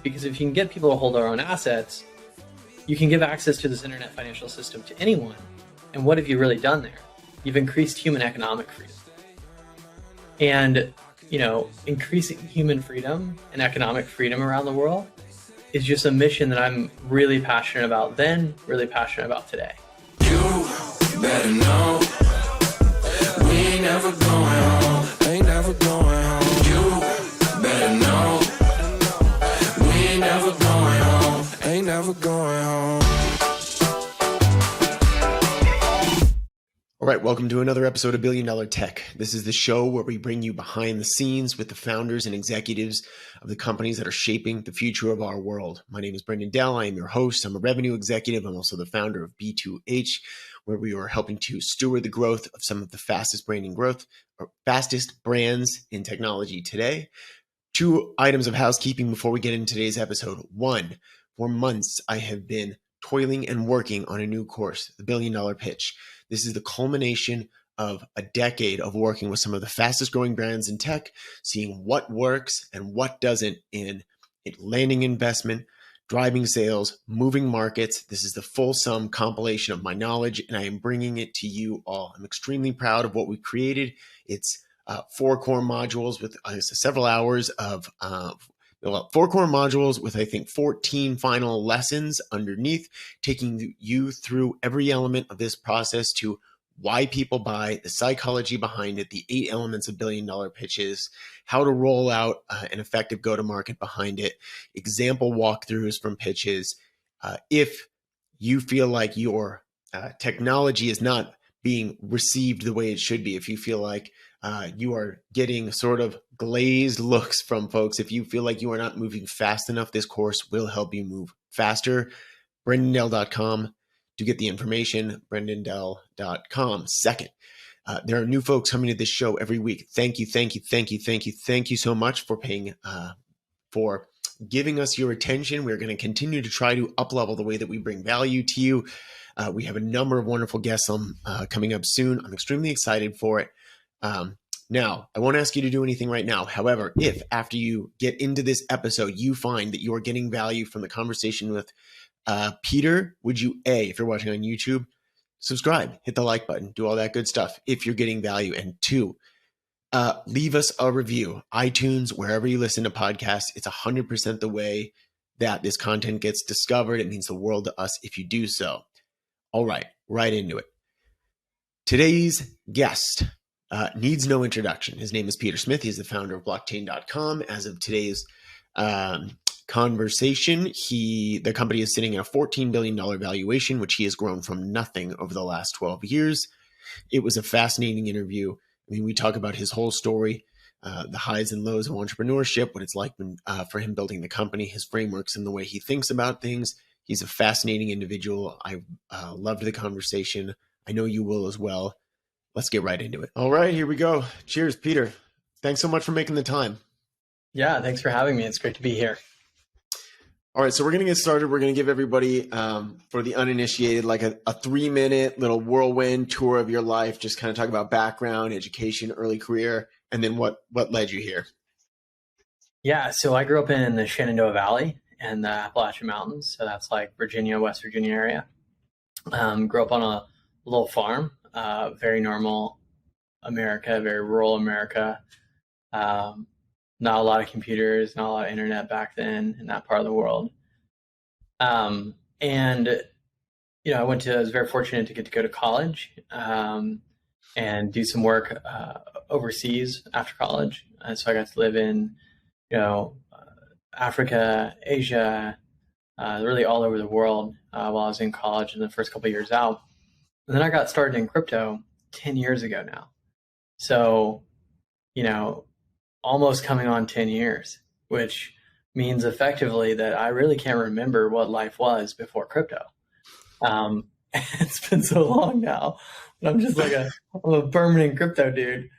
Because if you can get people to hold their own assets, you can give access to this internet financial system to anyone. And what have you really done there? You've increased human economic freedom. And, increasing human freedom and economic freedom around the world is just a mission that I'm really passionate about then, really passionate about today. You better know we ain't never going home. Ain't never going home. You better know we ain't never going home. Ain't never going home. All right, welcome to another episode of Billion Dollar Tech. This is the show where we bring you behind the scenes with the founders and executives of the companies that are shaping the future of our world. My name is Brendan Dell. I am your host. I'm a revenue executive. I'm also the founder of B2H, where we are helping to steward the growth of some of the fastest brands in technology today. 2 items of housekeeping before we get into today's episode. 1, for months, I have been toiling and working on a new course, the Billion Dollar Pitch. This is the culmination of a decade of working with some of the fastest growing brands in tech, seeing what works and what doesn't in landing investment, driving sales, moving markets. This is the full sum compilation of my knowledge, and I am bringing it to you all. I'm extremely proud of what we created. It's 4 core modules with several hours of 4 core modules with, I think, 14 final lessons underneath, taking you through every element of this process to why people buy, the psychology behind it, the 8 elements of billion-dollar pitches, how to roll out an effective go-to-market behind it, example walkthroughs from pitches. If you feel like your technology is not being received the way it should be, if you feel like you are getting sort of glazed looks from folks, if you feel like you are not moving fast enough, this course will help you move faster. BrendanDell.com to get the information, BrendanDell.com. Second, there are new folks coming to this show every week. Thank you so much for giving us your attention. We're going to continue to try to up-level the way that we bring value to you. We have a number of wonderful guests coming up soon. I'm extremely excited for it. Now, I won't ask you to do anything right now. However, if after you get into this episode, you find that you are getting value from the conversation with Peter, would you, if you're watching on YouTube, subscribe, hit the like button, do all that good stuff if you're getting value. And 2, leave us a review. iTunes, wherever you listen to podcasts, it's 100% the way that this content gets discovered. It means the world to us if you do so. All right, right into it. Today's guest needs no introduction. His name is Peter Smith. He's the founder of blockchain.com. As of today's conversation, the company is sitting at a $14 billion valuation, which he has grown from nothing over the last 12 years. It was a fascinating interview. I mean, we talk about his whole story, the highs and lows of entrepreneurship, what it's like for him building the company, his frameworks and the way he thinks about things. He's a fascinating individual. I loved the conversation. I know you will as well. Let's get right into it. All right, here we go. Cheers, Peter. Thanks so much for making the time. Yeah, thanks for having me. It's great to be here. All right, so we're going to get started. We're going to give everybody, for the uninitiated, like a 3-minute little whirlwind tour of your life, just kind of talk about background, education, early career, and then what led you here. Yeah, so I grew up in the Shenandoah Valley and the Appalachian Mountains. So that's like Virginia, West Virginia area. Grew up on a little farm, very normal America, very rural America. Not a lot of computers, not a lot of internet back then in that part of the world. I was very fortunate to get to go to college and do some work overseas after college. And so I got to live in, Africa, Asia, really all over the world while I was in college in the first couple of years out. And then I got started in crypto 10 years ago now. So, almost coming on 10 years, which means effectively that I really can't remember what life was before crypto. It's been so long now, but I'm just like I'm a permanent crypto dude.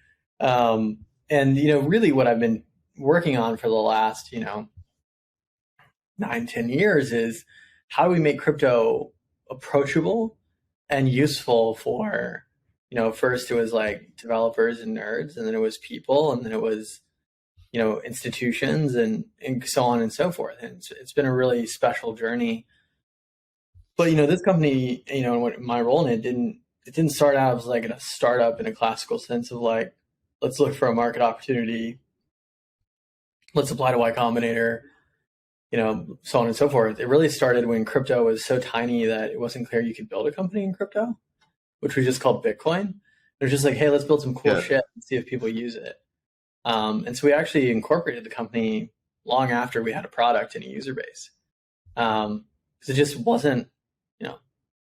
Really what I've been working on for the last, 9-10 years is how do we make crypto approachable and useful for, first it was like developers and nerds, and then it was people, and then it was institutions and so on and so forth. And it's been a really special journey. But, this company, what my role in it didn't start out as like a startup in a classical sense of like, let's look for a market opportunity. Let's apply to Y Combinator, so on and so forth. It really started when crypto was so tiny that it wasn't clear you could build a company in crypto, which we just called Bitcoin. It was just like, hey, let's build some cool shit and see if people use it. And so we actually incorporated the company long after we had a product and a user base. Because it just wasn't,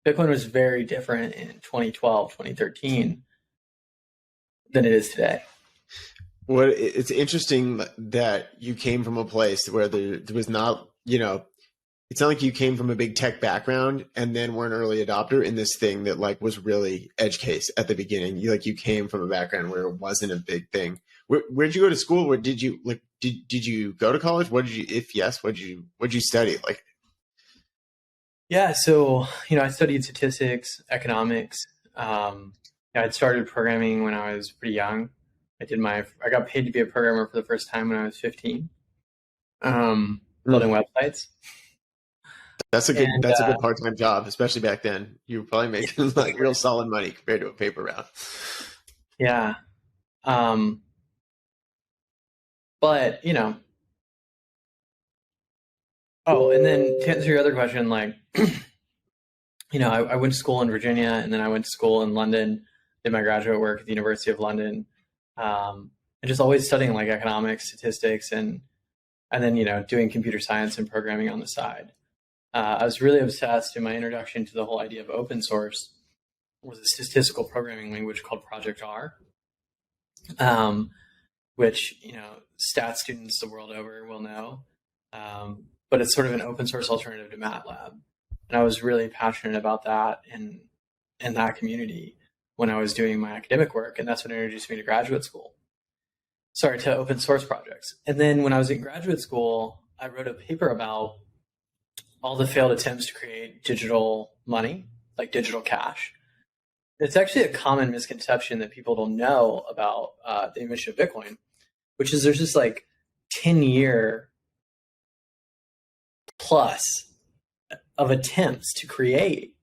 Bitcoin was very different in 2012, 2013 than it is today. Well, it's interesting that you came from a place where there was not, it's not like you came from a big tech background and then were an early adopter in this thing that like was really edge case at the beginning. You came from a background where it wasn't a big thing. Where did you go to school? Where did you did you go to college? What did you, if yes, what did you study? Yeah. So, I studied statistics, economics. I'd started programming when I was pretty young. I got paid to be a programmer for the first time when I was 15, building websites. That's a good part-time job, especially back then. You were probably making like real solid money compared to a paper route. Yeah. But, and then to answer your other question, like, I went to school in Virginia and then I went to school in London, did my graduate work at the University of London. And just always studying like economics, statistics, and then, doing computer science and programming on the side. I was really obsessed in my introduction to the whole idea of open source was a statistical programming language called Project R, which, stat students the world over will know. But it's sort of an open source alternative to MATLAB. And I was really passionate about that and that community when I was doing my academic work. And that's what introduced me to to open source projects. And then when I was in graduate school, I wrote a paper about all the failed attempts to create digital money, like digital cash. It's actually a common misconception that people don't know about the invention of Bitcoin, which is there's this like 10-year plus of attempts to create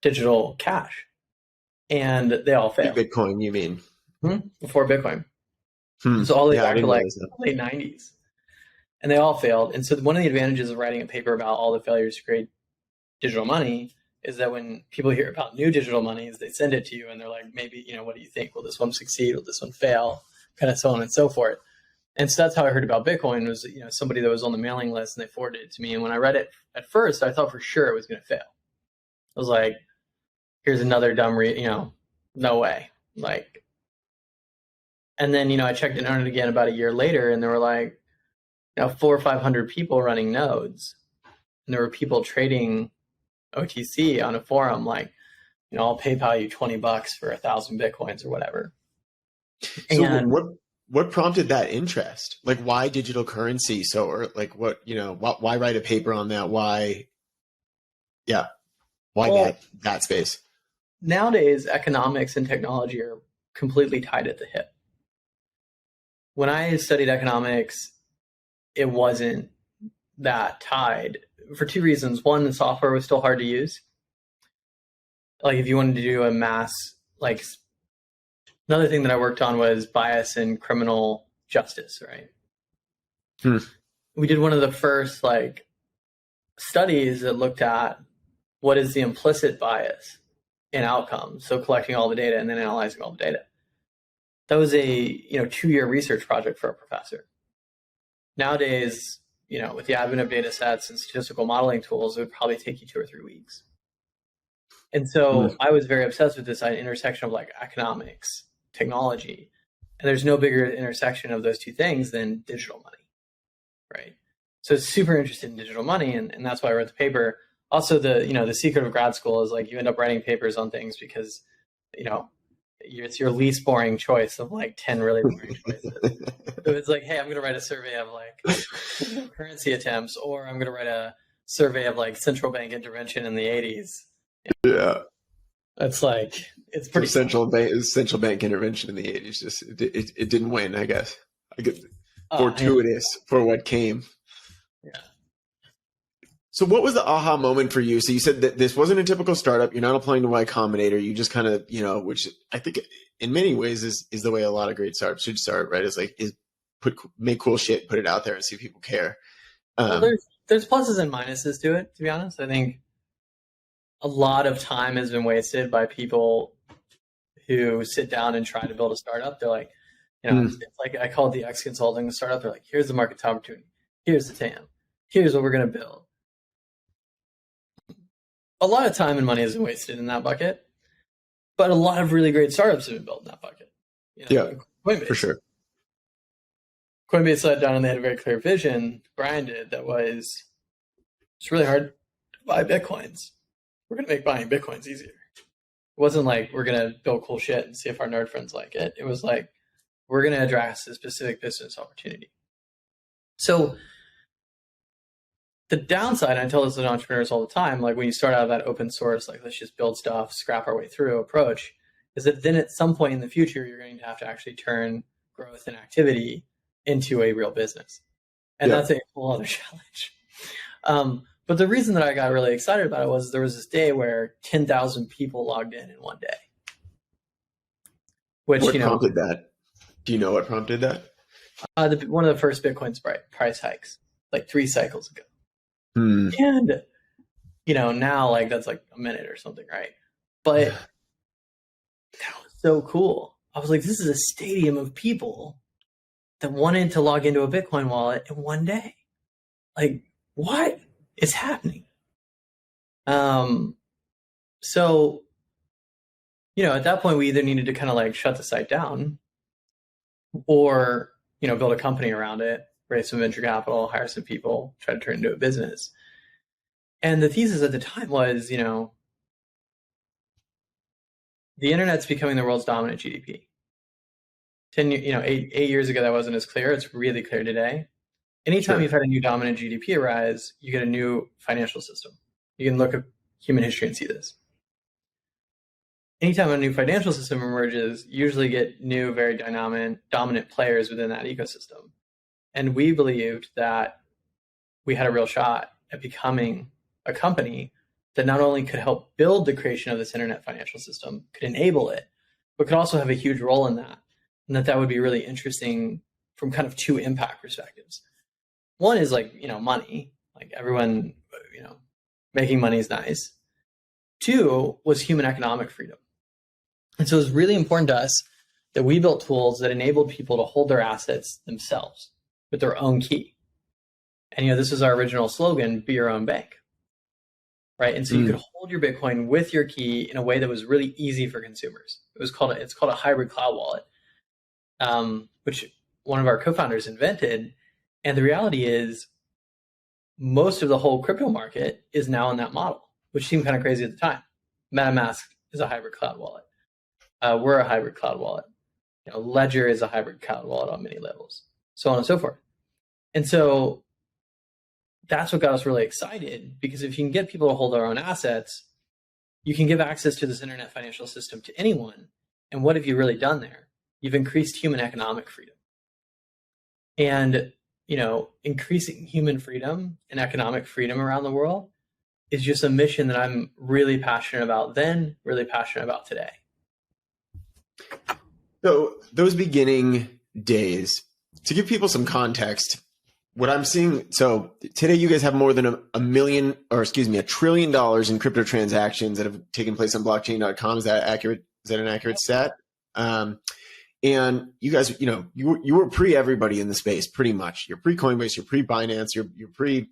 digital cash, and they all failed. Bitcoin, you mean? Before Bitcoin. So all the way back to like the late 90s. And they all failed. And so one of the advantages of writing a paper about all the failures to create digital money is that when people hear about new digital monies, they send it to you and they're like, maybe, what do you think? Will this one succeed? Will this one fail? Kind of so on and so forth. And so that's how I heard about Bitcoin was, somebody that was on the mailing list and they forwarded it to me. And when I read it at first, I thought for sure it was going to fail. I was like, here's another dumb, no way. Like, and then, I checked in on it again about a year later and there were like, 400 or 500 people running nodes. And there were people trading OTC on a forum, like, I'll PayPal you $20 for 1,000 Bitcoins or whatever. So and what prompted that interest? Like, why digital currency? So, or like what, why write a paper on that? Why that space? Nowadays, economics and technology are completely tied at the hip. When I studied economics, it wasn't that tied for two reasons. One, the software was still hard to use. Like if you wanted to do a mass, like another thing that I worked on was bias in criminal justice, right? We did one of the first like studies that looked at what is the implicit bias in outcomes. So collecting all the data and then analyzing all the data. That was a 2-year research project for a professor. Nowadays, with the advent of data sets and statistical modeling tools, it would probably take you 2 or 3 weeks. And so I was very obsessed with this intersection of like economics, technology, and there's no bigger intersection of those two things than digital money, right? So it's super interested in digital money, and that's why I wrote the paper. Also, the secret of grad school is like you end up writing papers on things because, it's your least boring choice of like 10 really boring choices. So it's like, hey, I'm going to write a survey of like currency attempts, or I'm going to write a survey of like central bank intervention in the 80s. Yeah. It's like, it's pretty central bank intervention in the 80s. Just it didn't win, I guess. I get fortuitous for what came. Yeah. So what was the aha moment for you? So you said that this wasn't a typical startup. You're not applying to Y Combinator. You just kind of, which I think in many ways is the way a lot of great startups should start, right? Make cool shit, put it out there and see if people care. Well, there's pluses and minuses to it, to be honest. I think a lot of time has been wasted by people who sit down and try to build a startup. They're like, it's like, I call it the X consulting startup. They're like, here's the market opportunity. Here's the TAM. Here's what we're going to build. A lot of time and money has been wasted in that bucket, but a lot of really great startups have been built in that bucket. Coinbase, for sure. Coinbase sat down and they had a very clear vision. Brian did that was, it's really hard to buy Bitcoins. We're going to make buying Bitcoins easier. It wasn't like we're going to build cool shit and see if our nerd friends like it. It was like, we're going to address a specific business opportunity. So the downside, I tell this to entrepreneurs all the time, like when you start out of that open source, like let's just build stuff, scrap our way through approach, is that then at some point in the future, you're going to have to actually turn growth and activity into a real business. And that's a whole other challenge. But the reason that I got really excited about it was there was this day where 10,000 people logged in one day. What prompted that? Do you know what prompted that? One of the first Bitcoin price hikes, like 3 cycles ago. And, now like that's like a minute or something, right? But that was so cool. I was like, this is a stadium of people that wanted to log into a Bitcoin wallet in one day. Like, what is happening? So, at that point, we either needed to kind of like shut the site down or, build a company around it, raise some venture capital, hire some people, try to turn it into a business. And the thesis at the time was, the internet's becoming the world's dominant GDP. 8 years ago, that wasn't as clear. It's really clear today. Anytime you've had a new dominant GDP arise, you get a new financial system. You can look at human history and see this. Anytime a new financial system emerges, you usually get new, very dominant players within that ecosystem. And we believed that we had a real shot at becoming a company that not only could help build the creation of this internet financial system, could enable it, but could also have a huge role in that. And that would be really interesting from kind of 2 impact perspectives. One is like, money, like everyone, making money is nice. 2 was human economic freedom. And so it was really important to us that we built tools that enabled people to hold their assets themselves with their own key. And, this was our original slogan, be your own bank. Right. And so you could hold your Bitcoin with your key in a way that was really easy for consumers. It's called a hybrid cloud wallet, which one of our co-founders invented. And the reality is most of the whole crypto market is now in that model, which seemed kind of crazy at the time. MetaMask is a hybrid cloud wallet. We're a hybrid cloud wallet. Ledger is a hybrid cloud wallet on many levels, so on and so forth. And so that's what got us really excited, because if you can get people to hold their own assets, you can give access to this internet financial system to anyone. And what have you really done there? You've increased human economic freedom. And, increasing human freedom and economic freedom around the world is just a mission that I'm really passionate about then, really passionate about today. So those beginning days, to give people some context, what I'm seeing, so today you guys have more than $1 trillion in crypto transactions that have taken place on blockchain.com. Is that accurate? Is that an accurate stat? And you guys, you were pre everybody in the space pretty much. You're pre Coinbase, you're pre Binance, you're pre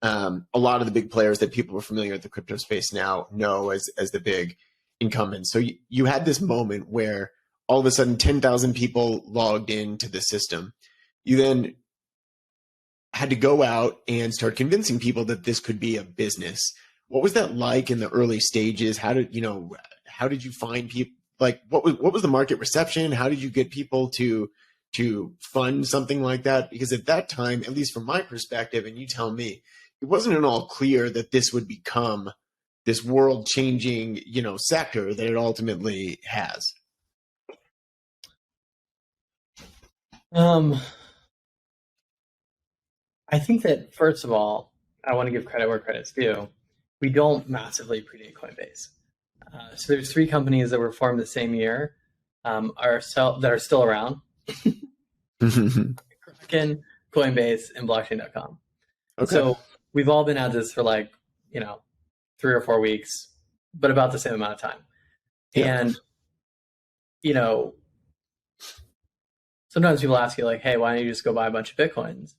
a lot of the big players that people are familiar with the crypto space now know as the big incumbents. So you had this moment where all of a sudden 10,000 people logged into the system. You then had to go out and start convincing people that this could be a business. What was that like in the early stages? How did you find people? Like, what was the market reception? How did you get people to fund something like that? Because at that time, at least from my perspective, and you tell me, it wasn't at all clear that this would become this world-changing, sector that it ultimately has. I think that, first of all, I want to give credit where credit's due. We don't massively predate Coinbase. So there's three companies that were formed the same year that are still around. Kraken, Coinbase, and blockchain.com. Okay. So we've all been at this for 3 or 4 weeks, but about the same amount of time. Yeah. And, sometimes people ask you hey, why don't you just go buy a bunch of Bitcoins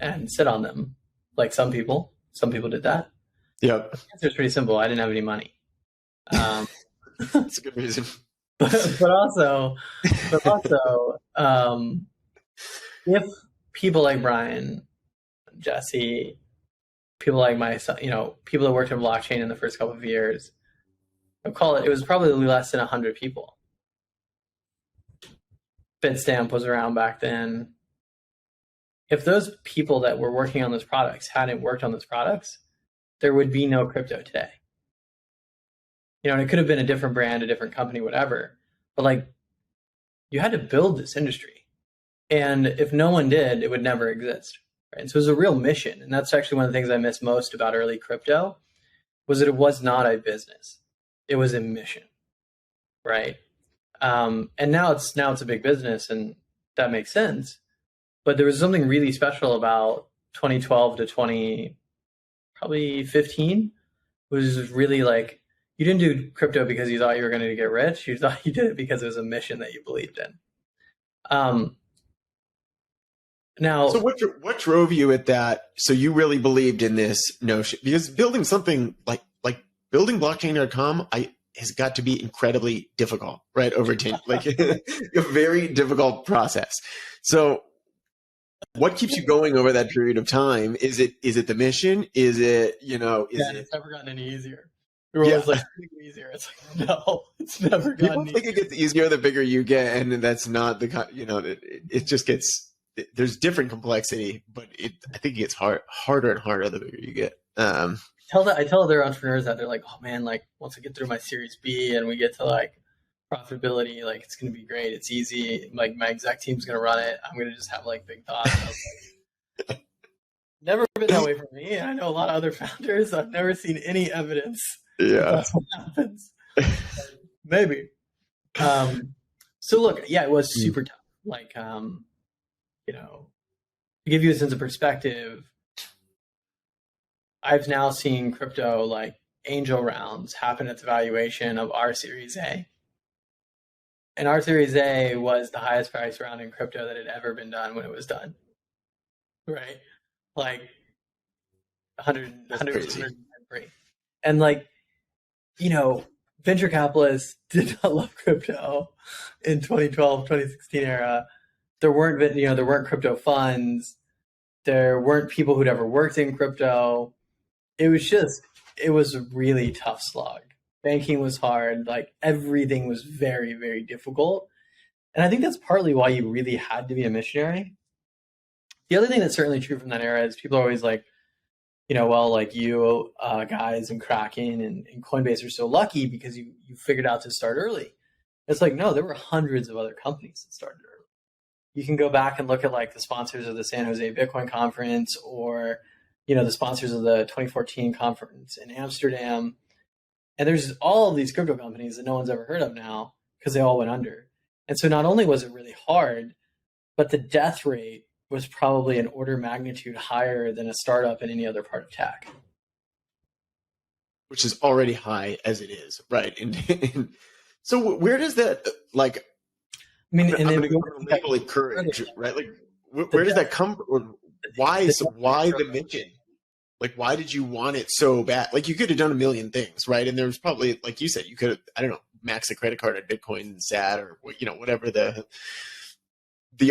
and sit on them? Like some people did that. Yep. The answer is pretty simple. I didn't have any money. That's a good reason. but also, if people like Brian, Jesse, people like myself, people that worked in blockchain in the first couple of years, it was probably less than 100 people. Bitstamp was around back then. If those people that were working on those products hadn't worked on those products, there would be no crypto today. And it could have been a different brand, a different company, whatever. But you had to build this industry. And if no one did, it would never exist. Right? And so it was a real mission. And that's actually one of the things I miss most about early crypto, was that it was not a business. It was a mission. Right. And now it's a big business, and that makes sense. But there was something really special about 2012 to 2015, was really you didn't do crypto because you thought you were going to get rich. You thought you did it because it was a mission that you believed in. Now, so what drove you at that? So you really believed in this notion, because building something like building blockchain.com, has got to be incredibly difficult, right? Over 10, a very difficult process. So what keeps you going over that period of time? Is it the mission? Is it, it's never gotten any easier. You're always easier. It's no, it's never gotten easier. People think it gets easier the bigger you get, and that's not it just gets, there's different complexity, but I think it gets harder and harder the bigger you get. I tell other entrepreneurs that they're oh man, once I get through my Series B and we get to profitability, it's going to be great. It's easy. My exec team's going to run it. I'm going to just have big thoughts. I was never been that way for me. I know a lot of other founders. I've never seen any evidence. Yeah, that's what happens. Maybe. So look, it was super tough. To give you a sense of perspective, I've now seen crypto angel rounds happen at the valuation of our Series A. And our Series A was the highest price round in crypto that had ever been done when it was done. Right? 103. And venture capitalists did not love crypto in 2012, 2016 era. There weren't crypto funds. There weren't people who'd ever worked in crypto. It was a really tough slog. Banking was hard. Everything was very, very difficult. And I think that's partly why you really had to be a missionary. The other thing that's certainly true from that era is people are always you guys and Kraken and Coinbase are so lucky because you figured out to start early. It's no, there were hundreds of other companies that started early. You can go back and look at the sponsors of the San Jose Bitcoin conference, or the sponsors of the 2014 conference in Amsterdam. And there's all of these crypto companies that no one's ever heard of now because they all went under. And so not only was it really hard, but the death rate was probably an order of magnitude higher than a startup in any other part of tech. Which is already high as it is, right? And so where does that, I'm going to label it courage, right? Where does that come from? Why the mission? Why did you want it so bad? You could have done a million things, right? And there was probably, like you said, you could have, I don't know, maxed a credit card at Bitcoin and SAT, or whatever the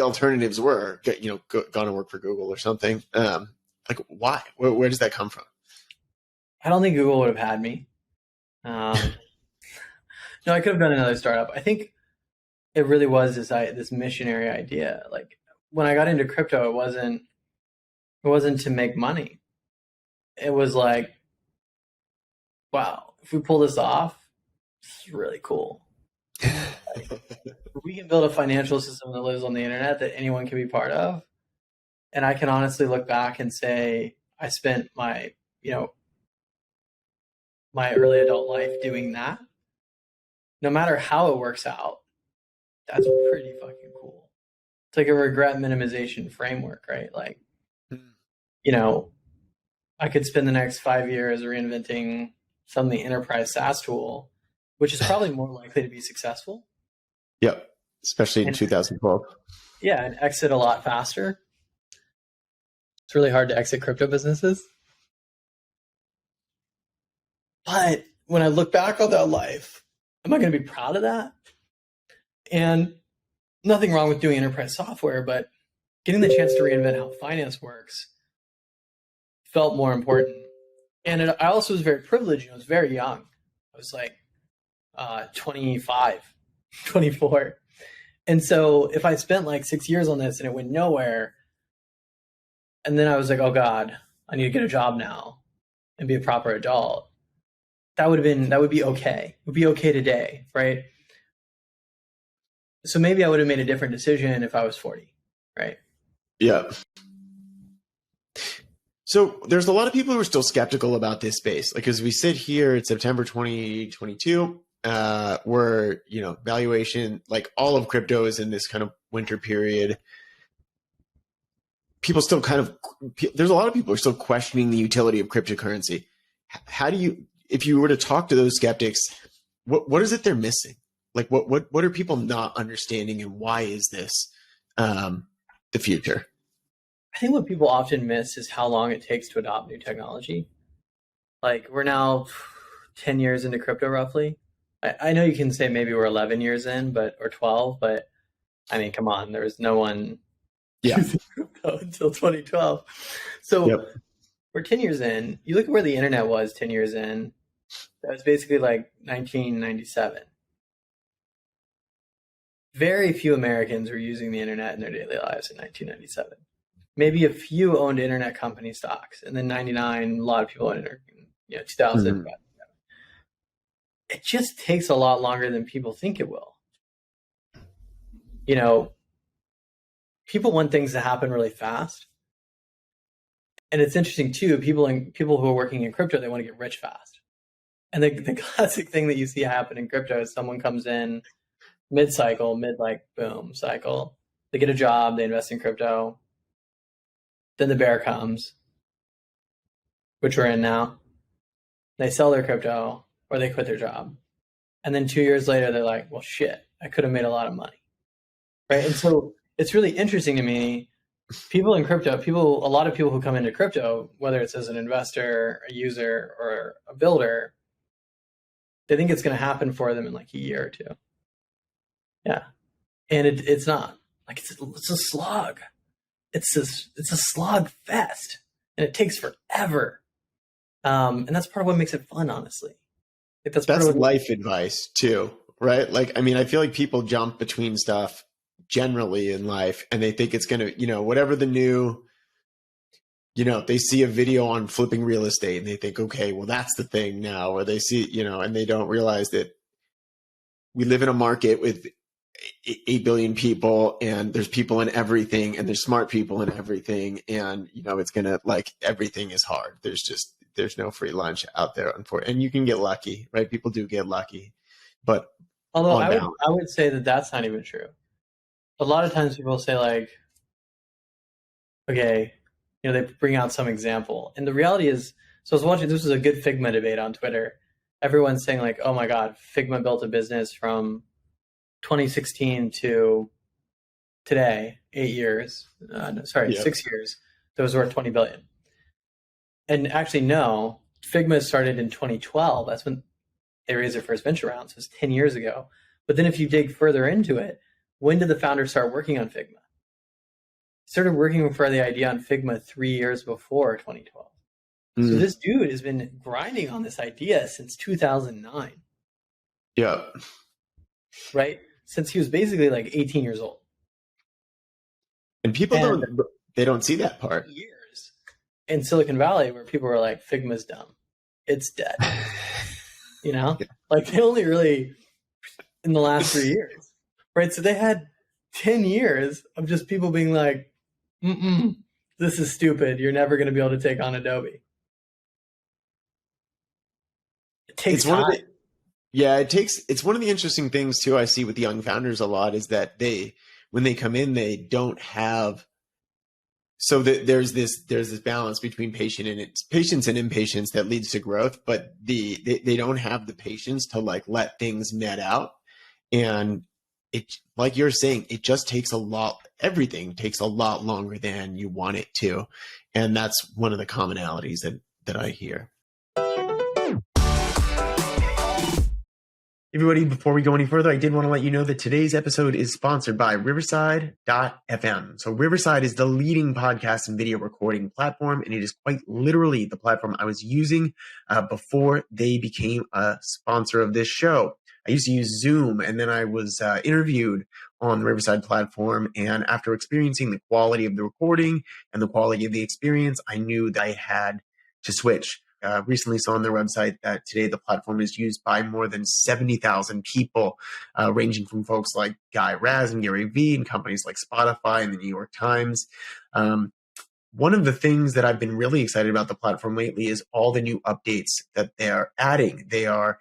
alternatives were. Gone to work for Google or something. Why? Where does that come from? I don't think Google would have had me. No, I could have done another startup. I think it really was this missionary idea. When I got into crypto, it wasn't to make money. It was wow, if we pull this off, it's really cool. We can build a financial system that lives on the internet that anyone can be part of. And I can honestly look back and say I spent my, my early adult life doing that. No matter how it works out, that's pretty fucking cool. It's like a regret minimization framework, right? Like, I could spend the next 5 years reinventing some of the enterprise SaaS tool, which is probably more likely to be successful. Yep. Especially in 2012. Yeah, and exit a lot faster. It's really hard to exit crypto businesses. But when I look back on that life, am I going to be proud of that? And nothing wrong with doing enterprise software, but getting the chance to reinvent how finance works felt more important. And I also was very privileged. I was very young. I was like 25, 24. And so if I spent like 6 years on this and it went nowhere, and then I was like, oh God, I need to get a job now and be a proper adult, that would be okay. It would be okay today, right? So maybe I would have made a different decision if I was 40, right? Yeah. So there's a lot of people who are still skeptical about this space. Like as we sit here, it's September 2022, where, valuation, like all of crypto is in this kind of winter period. People still there's a lot of people who are still questioning the utility of cryptocurrency. How do you, if you were to talk to those skeptics, what is it they're missing? Like what are people not understanding, and why is this the future? I think what people often miss is how long it takes to adopt new technology. Like we're now 10 years into crypto roughly. I know you can say maybe we're 11 years in, or 12, but I mean, come on, there was no one using crypto until 2012. So we're 10 years in. You look at where the internet was 10 years in, that was basically like 1997. Very few Americans were using the internet in their daily lives in 1997. Maybe a few owned internet company stocks, and then 99, a lot of people owned 2000. Mm-hmm. It just takes a lot longer than people think it will. People want things to happen really fast. And it's interesting too, people who are working in crypto, they want to get rich fast. And the classic thing that you see happen in crypto is someone comes in mid-cycle, boom cycle. They get a job, they invest in crypto. Then the bear comes, which we're in now. They sell their crypto or they quit their job. And then 2 years later, they're like, well, shit, I could have made a lot of money. Right. And so it's really interesting to me. People in crypto, a lot of people who come into crypto, whether it's as an investor, a user, or a builder, they think it's going to happen for them in like a year or two. Yeah. And it's not. Like it's a slog. It's a slog fest, and it takes forever. And that's part of what makes it fun, honestly. Like that's life advice too, right? Like, I mean, I feel like people jump between stuff generally in life, and they think it's going to, whatever the new, they see a video on flipping real estate and they think, okay, well, that's the thing now. Or they see, and they don't realize that we live in a market with 8 billion people, and there's people in everything, and there's smart people in everything. And, it's going to, like, everything is hard. There's no free lunch out there. And you can get lucky, right? People do get lucky, but although I would say that that's not even true. A lot of times people say like, okay, they bring out some example. And the reality is, so I was watching, this was a good Figma debate on Twitter. Everyone's saying like, oh my God, Figma built a business from 2016 to today, 6 years, that was worth 20 billion. And actually, no, Figma started in 2012. That's when they raised their first venture round. So it's 10 years ago. But then if you dig further into it, when did the founder start working on Figma? Started working for the idea on Figma 3 years before 2012. So this dude has been grinding on this idea since 2009. Yeah. Right? Since he was basically like 18 years old. And people don't see that part. Years in Silicon Valley where people were like, Figma's dumb. It's dead. Like they only really in the last 3 years. Right? So they had 10 years of just people being like, this is stupid. You're never going to be able to take on Adobe. It takes time. It's one of the interesting things too I see with young founders a lot is that when they come in, they don't have, so that there's this balance between patience and impatience that leads to growth, but they don't have the patience to like let things net out. And it, like you're saying, it just takes everything takes a lot longer than you want it to. And that's one of the commonalities that I hear. Everybody, before we go any further, I did want to let you know that today's episode is sponsored by Riverside.fm. So Riverside is the leading podcast and video recording platform, and it is quite literally the platform I was using before they became a sponsor of this show. I used to use Zoom, and then I was interviewed on the Riverside platform, and after experiencing the quality of the recording and the quality of the experience, I knew that I had to switch. Recently saw on their website that today the platform is used by more than 70,000 people, ranging from folks like Guy Raz and Gary Vee and companies like Spotify and the New York Times. One of the things that I've been really excited about the platform lately is all the new updates that they're adding. They are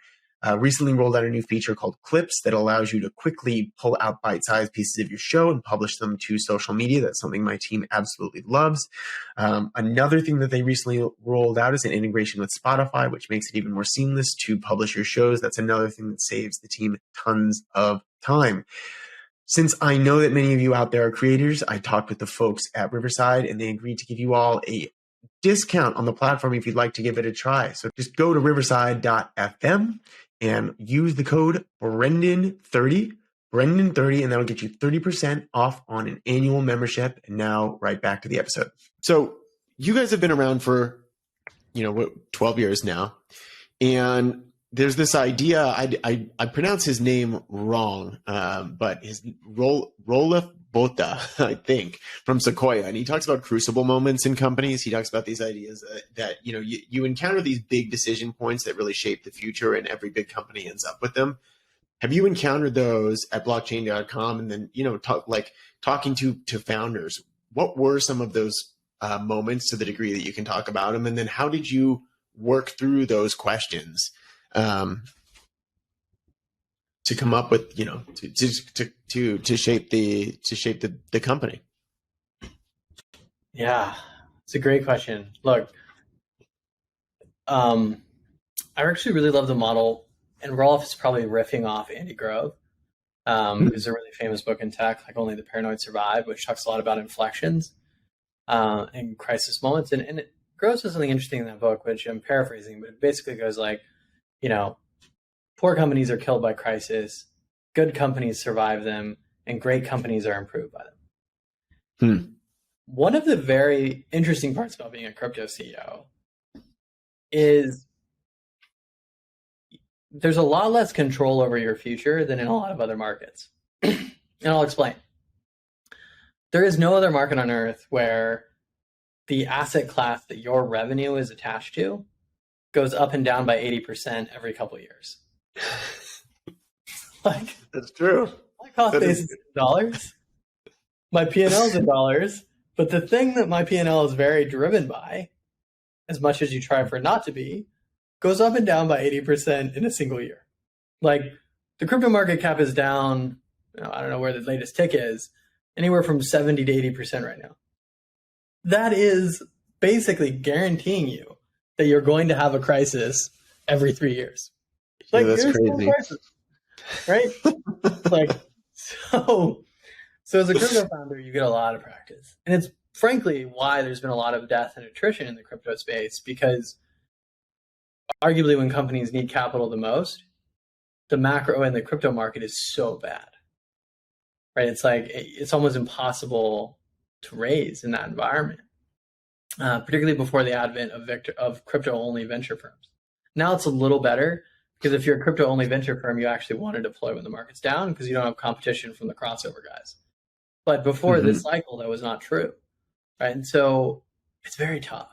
recently rolled out a new feature called Clips that allows you to quickly pull out bite-sized pieces of your show and publish them to social media. That's something my team absolutely loves. Another thing that they recently rolled out is an integration with Spotify, which makes it even more seamless to publish your shows. That's another thing that saves the team tons of time. Since I know that many of you out there are creators, I talked with the folks at Riverside, and they agreed to give you all a discount on the platform if you'd like to give it a try. So just go to riverside.fm and use the code Brendan30, and that'll get you 30% off on an annual membership. And now right back to the episode. So you guys have been around for, 12 years now. And there's this idea, I pronounce his name wrong, but his Rolef Bota, I think, from Sequoia. And he talks about crucible moments in companies. He talks about these ideas that you encounter these big decision points that really shape the future, and every big company ends up with them. Have you encountered those at blockchain.com? And then, talking to founders, what were some of those moments to the degree that you can talk about them? And then how did you work through those questions to come up with, to shape the company? Yeah, it's a great question. Look, I actually really love the model, and Rolf is probably riffing off Andy Grove. There's a really famous book in tech, like Only the Paranoid Survive, which talks a lot about inflections and crisis moments. And Grove says something interesting in that book, which I'm paraphrasing, but it basically goes like, poor companies are killed by crisis, good companies survive them, and great companies are improved by them. One of the very interesting parts about being a crypto CEO is there's a lot less control over your future than in a lot of other markets. And I'll explain. There is no other market on earth where the asset class that your revenue is attached to goes up and down by 80% every couple of years. Like, that's true. My cost base is dollars. My P&L is in dollars. But the thing that my P&L is very driven by, as much as you try for it not to be, goes up and down by 80% in a single year. Like, the crypto market cap is down, I don't know where the latest tick is, anywhere from 70 to 80% right now. That is basically guaranteeing you that you're going to have a crisis every 3 years. Like, that's crazy. Crisis, right? Like, so as a crypto founder, you get a lot of practice. And it's frankly why there's been a lot of death and attrition in the crypto space, because arguably when companies need capital the most, the macro in the crypto market is so bad, right? It's like, it's almost impossible to raise in that environment, particularly before the advent of crypto-only venture firms. Now it's a little better, because if you're a crypto-only venture firm, you actually want to deploy when the market's down because you don't have competition from the crossover guys. But before this cycle, that was not true, right? And so it's very tough.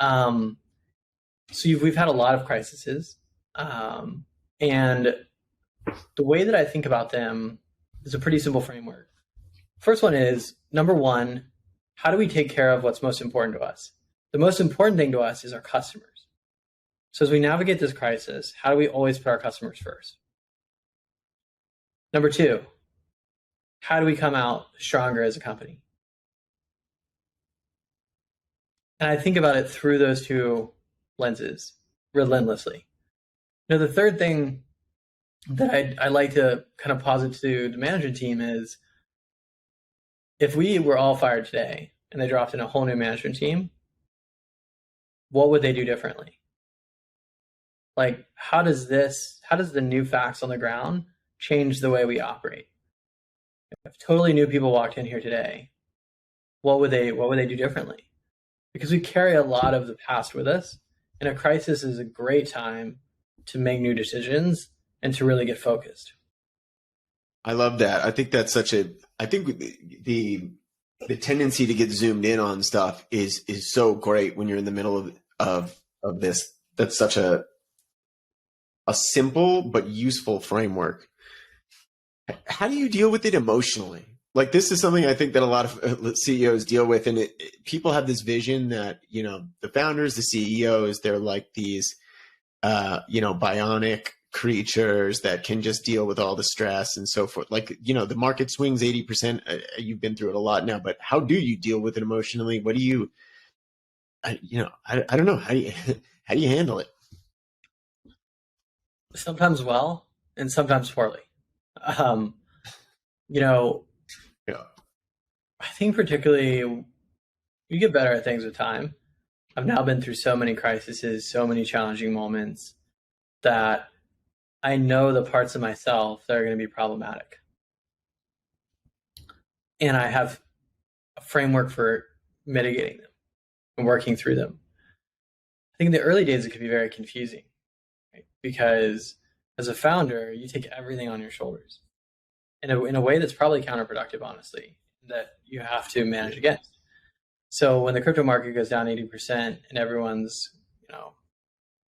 So we've had a lot of crises, and the way that I think about them is a pretty simple framework. First one is, number one, how do we take care of what's most important to us? The most important thing to us is our customers. So as we navigate this crisis, how do we always put our customers first? Number two, how do we come out stronger as a company? And I think about it through those two lenses relentlessly. The third thing that I like to kind of posit to the management team is, if we were all fired today and they dropped in a whole new management team, what would they do differently? Like, how does the new facts on the ground change the way we operate? If totally new people walked in here today, what would they do differently? Because we carry a lot of the past with us, and a crisis is a great time to make new decisions and to really get focused. I love that. I think that's I think the tendency to get zoomed in on stuff is so great when you're in the middle of this. That's such a simple but useful framework. How do you deal with it emotionally? Like, this is something I think that a lot of CEOs deal with, and people have this vision that, the founders, the CEOs, they're like these, bionic creatures that can just deal with all the stress and so forth. Like, the market swings 80%. You've been through it a lot now, but how do you deal with it emotionally? What do you, I don't know. How do you handle it? Sometimes well, and sometimes poorly. Yeah. I think particularly you get better at things with time. I've now been through so many crises, so many challenging moments, that I know the parts of myself that are going to be problematic. And I have a framework for mitigating them and working through them. I think in the early days, it could be very confusing, right? Because as a founder, you take everything on your shoulders in a way that's probably counterproductive, honestly, that you have to manage against. So when the crypto market goes down 80% and everyone's,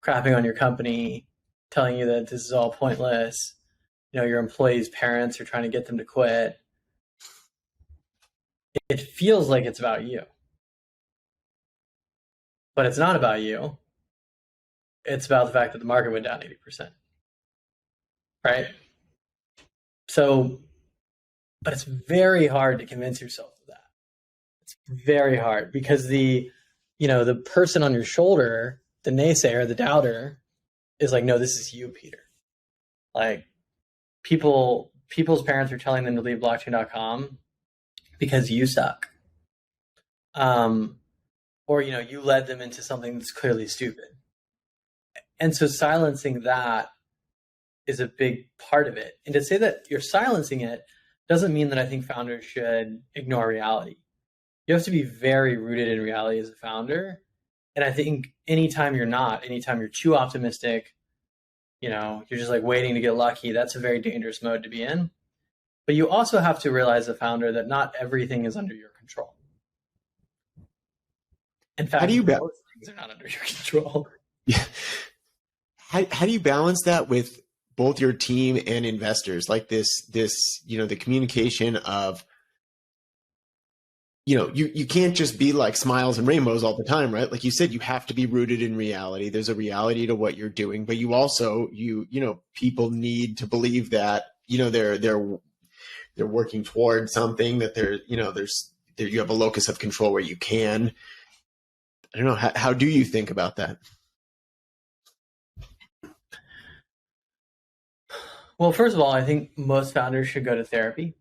crapping on your company, telling you that this is all pointless, your employees' parents are trying to get them to quit, it feels like it's about you. But it's not about you. It's about the fact that the market went down 80%. Right? So, but it's very hard to convince yourself of that. It's very hard because the person on your shoulder, the naysayer, the doubter, is like, no, this is you, Peter. Like, people's parents are telling them to leave blockchain.com because you suck. Or, you led them into something that's clearly stupid. And so silencing that is a big part of it. And to say that you're silencing it doesn't mean that I think founders should ignore reality. You have to be very rooted in reality as a founder. And I think anytime you're too optimistic, you're just like waiting to get lucky, that's a very dangerous mode to be in. But you also have to realize, as a founder, that not everything is under your control. In fact, most things are not under your control. Yeah. How do you balance that with both your team and investors? Like this, the communication of, you can't just be like smiles and rainbows all the time, right? Like you said, you have to be rooted in reality. There's a reality to what you're doing, but you also, people need to believe that, they're working toward something, that you have a locus of control where you can. I don't know. How do you think about that? Well, first of all, I think most founders should go to therapy.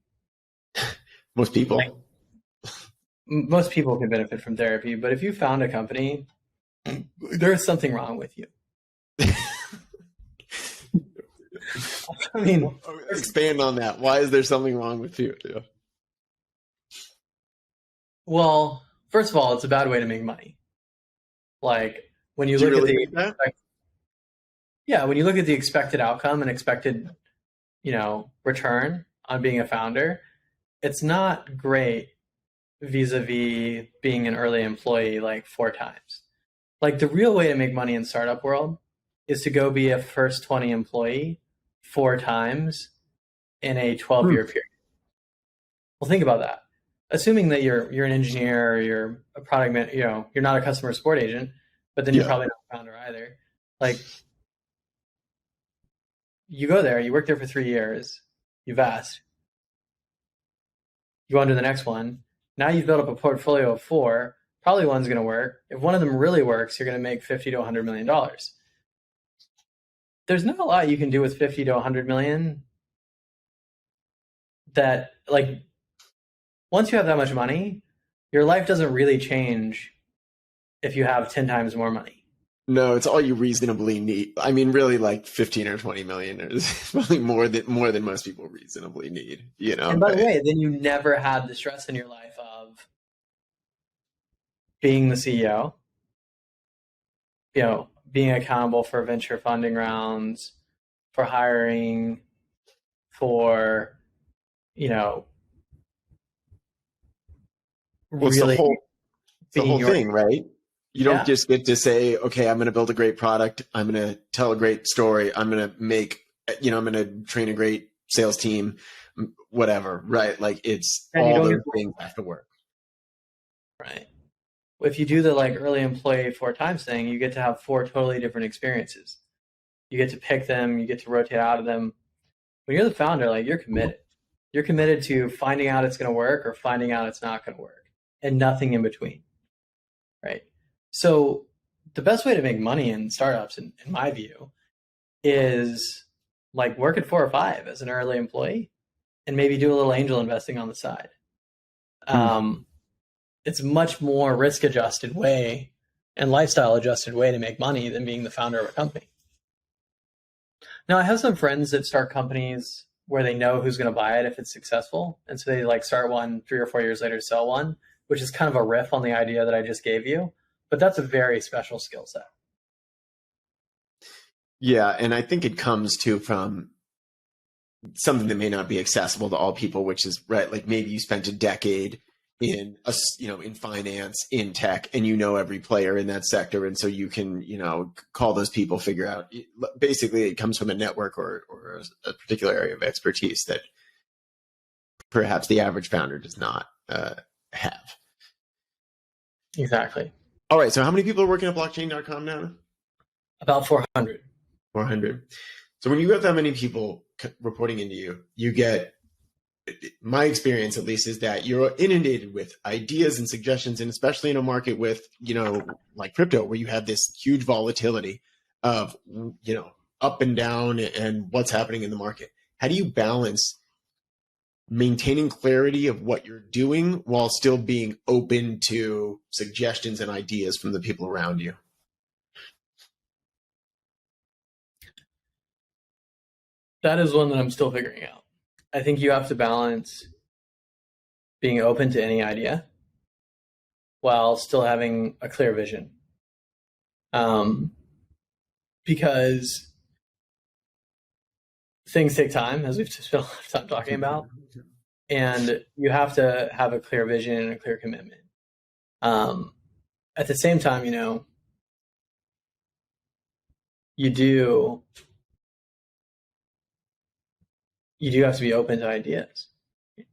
Most people. Most people can benefit from therapy, but if you found a company, there's something wrong with you. I mean, expand on that. Why is there something wrong with you? Yeah. Well, first of all, it's a bad way to make money. Like, when you look at when you look at the expected outcome and expected, return on being a founder, it's not great vis-a-vis being an early employee like 4 times. Like, the real way to make money in startup world is to go be a first 20 employee 4 times in a 12-year period. Well, think about that. assuming that you're an engineer, or you're a product man, you're not a customer support agent, but then you're Yeah. probably not a founder either. Like, you go there, you work there for 3 years, you vest, you go on to the next one. Now you've built up a portfolio of 4. Probably one's going to work. If one of them really works, you're going to make $50 to $100 million. There's not a lot you can do with 50 to 100 million that, like, once you have that much money, your life doesn't really change if you have 10 times more money. No, it's all you reasonably need. I mean, really, like 15 or 20 million is probably more than most people reasonably need, you know? And by the way, then you never had the stress in your life of being the CEO, being accountable for venture funding rounds, for hiring, for, Well, it's really the being whole your thing, right? You Yeah. don't just get to say, okay, I'm going to build a great product. I'm going to tell a great story. I'm going to I'm going to train a great sales team, whatever, right? Like, it's And you all don't those get things have to work. right. If you do the like early employee 4 times thing, you get to have 4 totally different experiences. You get to pick them, you get to rotate out of them. When you're the founder, like, you're committed. You're committed to finding out it's going to work or finding out it's not going to work, and nothing in between. Right. So the best way to make money in startups, in my view, is like work at 4 or 5 as an early employee, and maybe do a little angel investing on the side. It's a much more risk adjusted way and lifestyle adjusted way to make money than being the founder of a company. Now, I have some friends that start companies where they know who's going to buy it if it's successful. And so they like start one, 3 or 4 years later, sell one, which is kind of a riff on the idea that I just gave you. But that's a very special skill set. Yeah. And I think it comes from something that may not be accessible to all people, which is, right, like, maybe you spent a decade in in finance, in tech, and every player in that sector, and so you can call those people, figure out. Basically, it comes from a network or a particular area of expertise that perhaps the average founder does not have. Exactly. All right, so how many people are working at blockchain.com now? About 400. 400. So when you have that many people reporting into you, you get, my experience at least, is that you're inundated with ideas and suggestions, and especially in a market with, like crypto, where you have this huge volatility of, up and down and what's happening in the market. How do you balance maintaining clarity of what you're doing while still being open to suggestions and ideas from the people around you? That is one that I'm still figuring out. I think you have to balance being open to any idea while still having a clear vision. Because things take time, as we've just spent a lot of time talking about, and you have to have a clear vision and a clear commitment. At the same time, you do have to be open to ideas,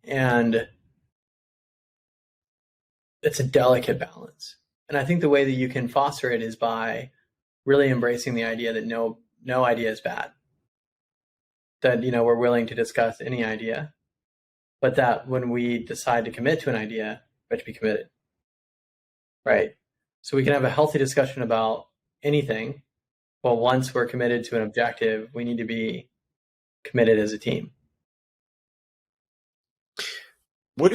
and it's a delicate balance. And I think the way that you can foster it is by really embracing the idea that no idea is bad. That, we're willing to discuss any idea, but that when we decide to commit to an idea, we have to be committed. Right? So we can have a healthy discussion about anything, but once we're committed to an objective, we need to be committed as a team. What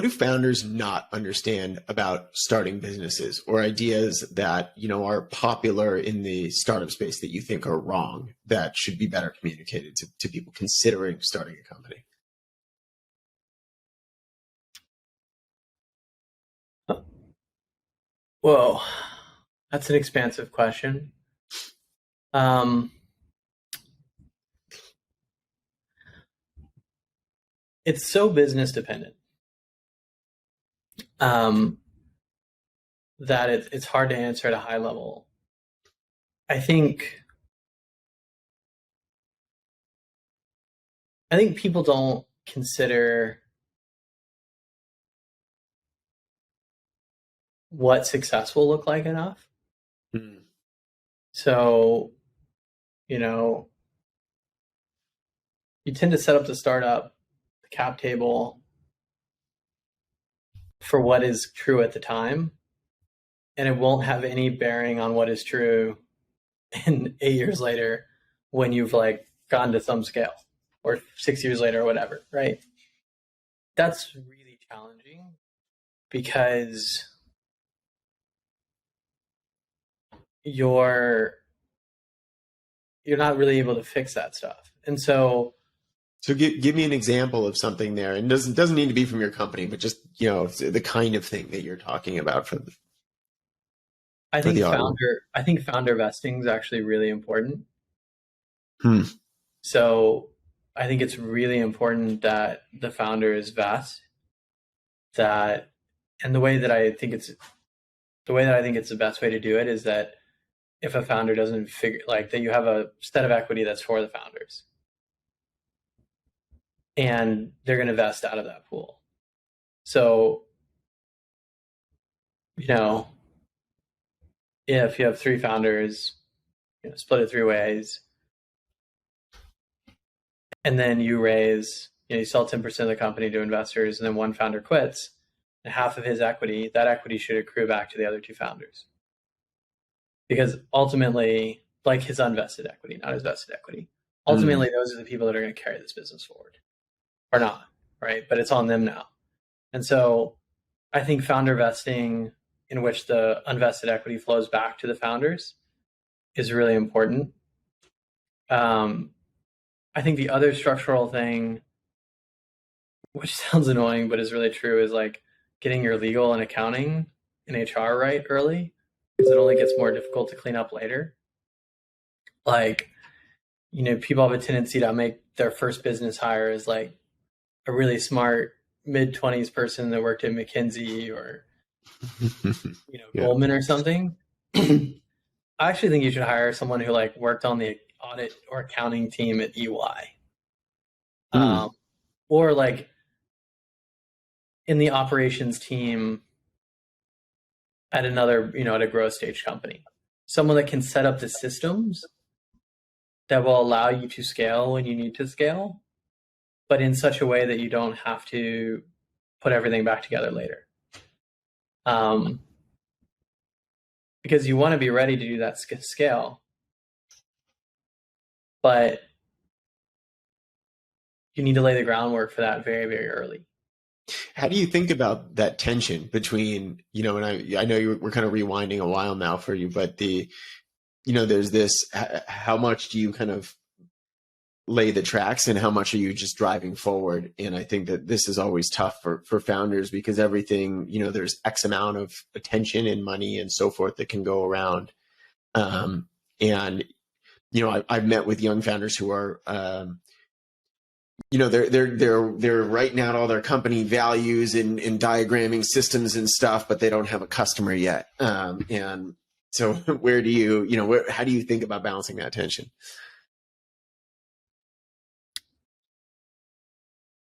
do founders not understand about starting businesses, or ideas that are popular in the startup space that you think are wrong, that should be better communicated to people considering starting a company? Whoa, that's an expansive question. It's so business dependent that it's hard to answer at a high level. I think people don't consider what success will look like enough. Mm. So, you know, you tend to set up the startup, the cap table for what is true at the time, and it won't have any bearing on what is true in 8 years later when you've like gone to some scale, or 6 years later or whatever, right? That's really challenging because you're not really able to fix that stuff. And so give me an example of something there, and doesn't need to be from your company, but just, you know, the kind of thing that you're talking about for the I think the audience. founder vesting is actually really important. Hmm. So I think it's really important that the founders vest that, and the way that I think it's the best way to do it is that if a founder doesn't figure, like, that you have a set of equity that's for the founders, and they're going to vest out of that pool. So, you know, if you have 3 founders, split it 3 ways, and then you raise, you sell 10% of the company to investors, and then one founder quits, and half of his equity, that equity should accrue back to the other 2 founders. Because ultimately, like his unvested equity, not his vested equity, ultimately those are the people that are going to carry this business forward, or not, right? But it's on them now. And so I think founder vesting, in which the unvested equity flows back to the founders, is really important. I think the other structural thing, which sounds annoying but is really true, is like getting your legal and accounting and HR right early, because it only gets more difficult to clean up later. Like, people have a tendency to make their first business hire as like a really smart mid-20s person that worked at McKinsey or Yeah. Goldman or something. I actually think you should hire someone who like worked on the audit or accounting team at EY, or like in the operations team at another, at a growth stage company. Someone that can set up the systems that will allow you to scale when you need to scale, but in such a way that you don't have to put everything back together later. Because you want to be ready to do that scale, but you need to lay the groundwork for that very, very early. How do you think about that tension between, and I know we're kind of rewinding a while now for you, but there's this, how much do you kind of lay the tracks and how much are you just driving forward? And I think that this is always tough for founders, because everything, there's X amount of attention and money and so forth that can go around. And, I've met with young founders who are, they're writing out all their company values and diagramming systems and stuff, but they don't have a customer yet. And so where do you, how do you think about balancing that tension?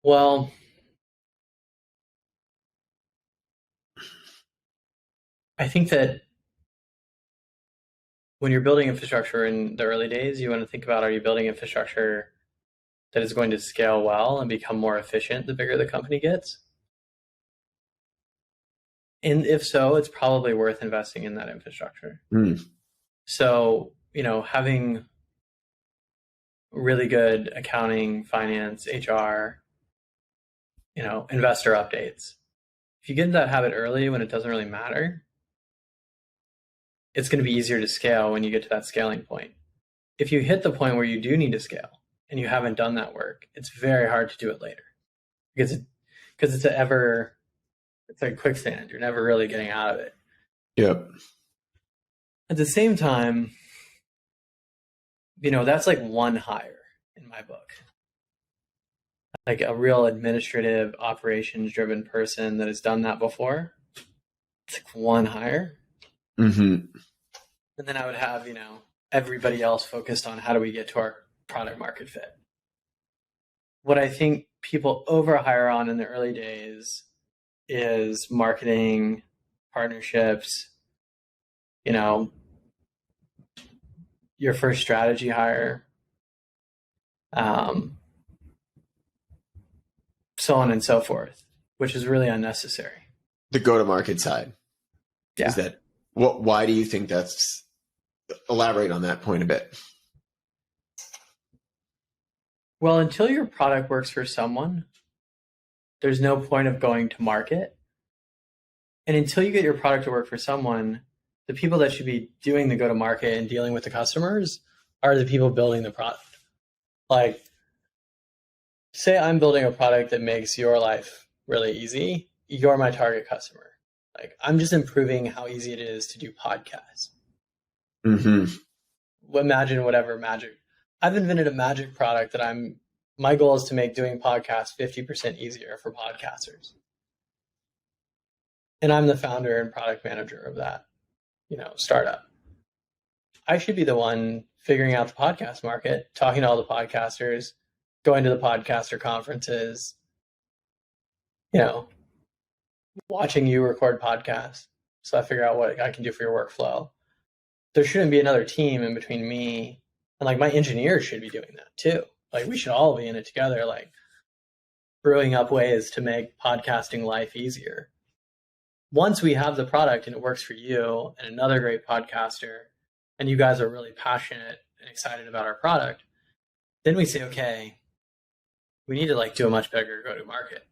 Well, I think that when you're building infrastructure in the early days, you want to think about, are you building infrastructure that is going to scale well and become more efficient the bigger the company gets? And if so, it's probably worth investing in that infrastructure. So, having really good accounting, finance, HR, investor updates. If you get into that habit early when it doesn't really matter, it's going to be easier to scale when you get to that scaling point. If you hit the point where you do need to scale and you haven't done that work, it's very hard to do it later, because it's like quicksand. You're never really getting out of it. Yep. At the same time, that's like one hire in my book. Like a real administrative, operations-driven person that has done that before. It's like one hire. Mm-hmm. And then I would have, everybody else focused on how do we get to our product market fit. What I think people overhire on in the early days is marketing, partnerships, your first strategy hire, so on and so forth, which is really unnecessary. The go-to-market side. Yeah. Is that why do you think that's? Elaborate on that point a bit. Well, until your product works for someone, there's no point of going to market. And until you get your product to work for someone, the people that should be doing the go-to-market and dealing with the customers are the people building the product. Like, say I'm building a product that makes your life really easy. You're my target customer. Like, I'm just improving how easy it is to do podcasts. Mm-hmm. Imagine whatever magic. I've invented a magic product that my goal is to make doing podcasts 50% easier for podcasters. And I'm the founder and product manager of that, startup. I should be the one figuring out the podcast market, talking to all the podcasters, going to the podcaster conferences, watching you record podcasts. So I figure out what I can do for your workflow. There shouldn't be another team in between me and like my engineers should be doing that too. Like we should all be in it together, like brewing up ways to make podcasting life easier. Once we have the product and it works for you and another great podcaster, and you guys are really passionate and excited about our product, then we say, okay, we need to do a much bigger go-to-market.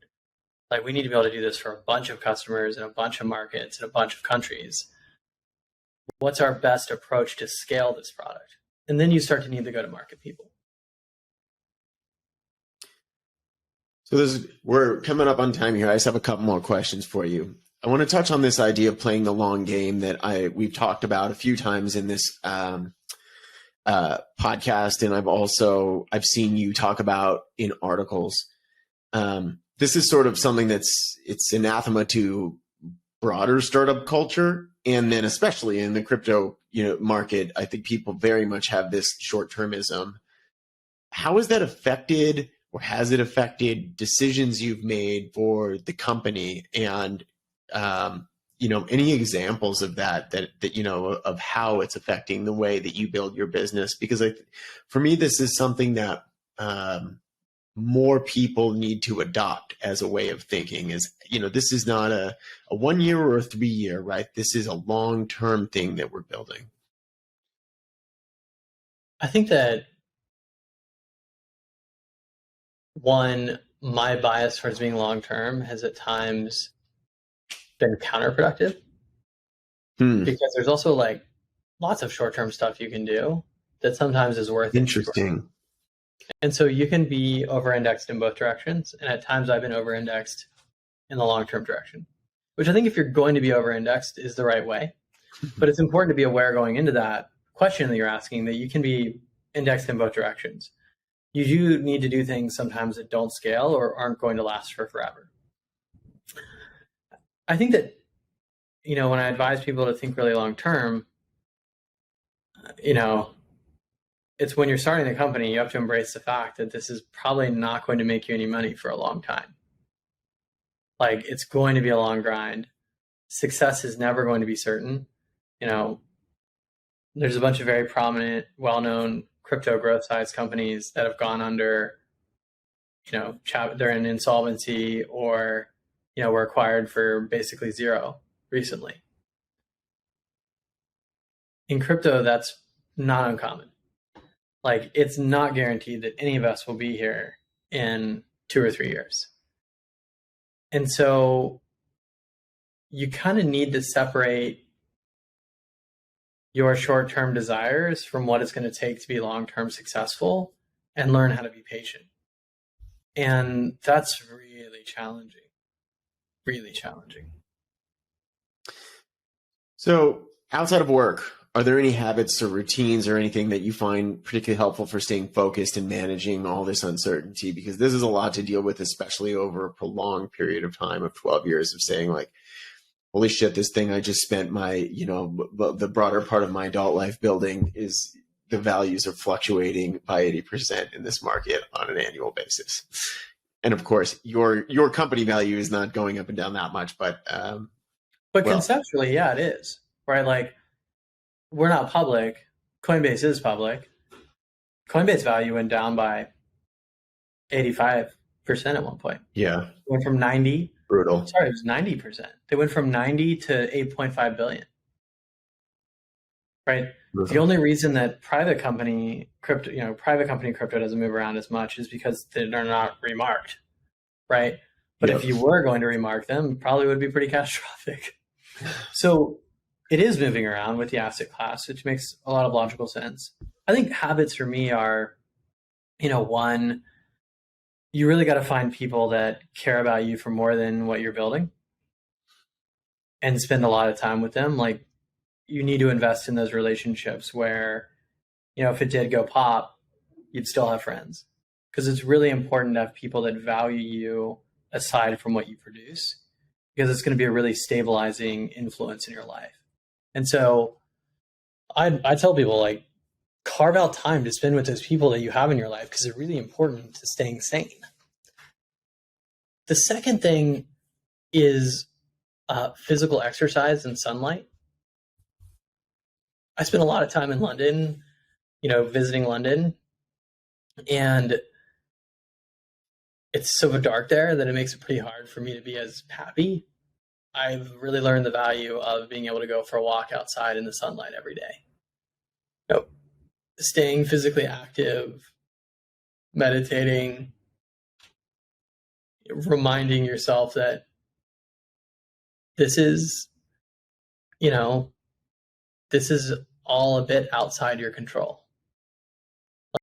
Like we need to be able to do this for a bunch of customers in a bunch of markets in a bunch of countries. What's our best approach to scale this product? And then you start to need the go-to-market people. So we're coming up on time here. I just have a couple more questions for you. I want to touch on this idea of playing the long game that we've talked about a few times in this podcast, and I've seen you talk about in articles. This is sort of something it's anathema to broader startup culture, and then especially in the crypto market. I think people very much have this short-termism. How has that affected, or has it affected, decisions you've made for the company? And any examples of that of how it's affecting the way that you build your business? Because for me, this is something that more people need to adopt as a way of thinking. This is not a 1 year or a 3 year, right? This is a long-term thing that we're building. I think that my bias towards being long-term has at times been counterproductive because there's also lots of short-term stuff you can do that sometimes is worth it. Interesting. And so you can be over-indexed in both directions. And at times I've been over-indexed in the long-term direction, which I think if you're going to be over-indexed is the right way. But it's important to be aware going into that question that you're asking that you can be indexed in both directions. You do need to do things sometimes that don't scale or aren't going to last for forever. I think that, when I advise people to think really long-term, it's when you're starting the company, you have to embrace the fact that this is probably not going to make you any money for a long time. It's going to be a long grind. Success is never going to be certain. There's a bunch of very prominent, well-known crypto growth size companies that have gone under, they're in insolvency or, were acquired for basically zero recently. In crypto, that's not uncommon. It's not guaranteed that any of us will be here in 2 or 3 years. And so you kind of need to separate your short-term desires from what it's going to take to be long-term successful and learn how to be patient. And that's really challenging. Really challenging. So outside of work, are there any habits or routines or anything that you find particularly helpful for staying focused and managing all this uncertainty? Because this is a lot to deal with, especially over a prolonged period of time of 12 years of saying holy shit, this thing I just spent my, the broader part of my adult life building is the values are fluctuating by 80% in this market on an annual basis. And of course, your company value is not going up and down that much, but But Well, conceptually, yeah, it is, right? Like, we're not public. Coinbase is public. Coinbase value went down by 85% at one point. yeah, It went from 90, brutal. sorry, it was 90%. They went from 90 to 8.5 billion, right? The Brutal. only reason that private company crypto doesn't move around as much is because they're not remarked, right? But Yep. if you were going to remark them, probably would be pretty catastrophic. So it is moving around with the asset class, which makes a lot of logical sense. I think habits for me are, one, you really got to find people that care about you for more than what you're building and spend a lot of time with them. Like, you need to invest in those relationships where, if it did go pop, you'd still have friends, because it's really important to have people that value you aside from what you produce, because it's going to be a really stabilizing influence in your life. And so I tell people, like, carve out time to spend with those people that you have in your life, because they're really important to staying sane. The second thing is physical exercise and sunlight. I spent a lot of time in London, visiting London, and it's so dark there that it makes it pretty hard for me to be as happy. I've really learned the value of being able to go for a walk outside in the sunlight every day. Staying physically active, meditating, reminding yourself that this is, this is all a bit outside your control.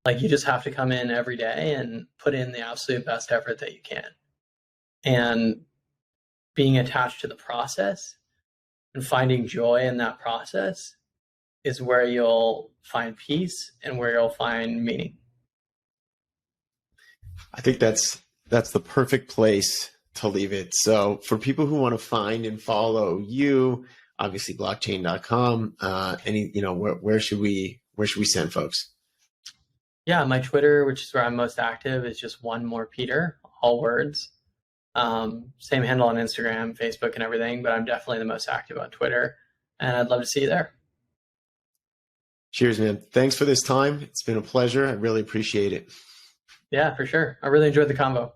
Like, you just have to come in every day and put in the absolute best effort that you can. And being attached to the process and finding joy in that process is where you'll find peace and where you'll find meaning. I think that's the perfect place to leave it. So for people who want to find and follow you, obviously blockchain.com, where should we send folks? Yeah, my Twitter, which is where I'm most active, is just one more Peter, all words. Same handle on Instagram, Facebook, and everything, but I'm definitely the most active on Twitter, and I'd love to see you there. Cheers, man. Thanks for this time. It's been a pleasure. I really appreciate it. Yeah, for sure. I really enjoyed the convo.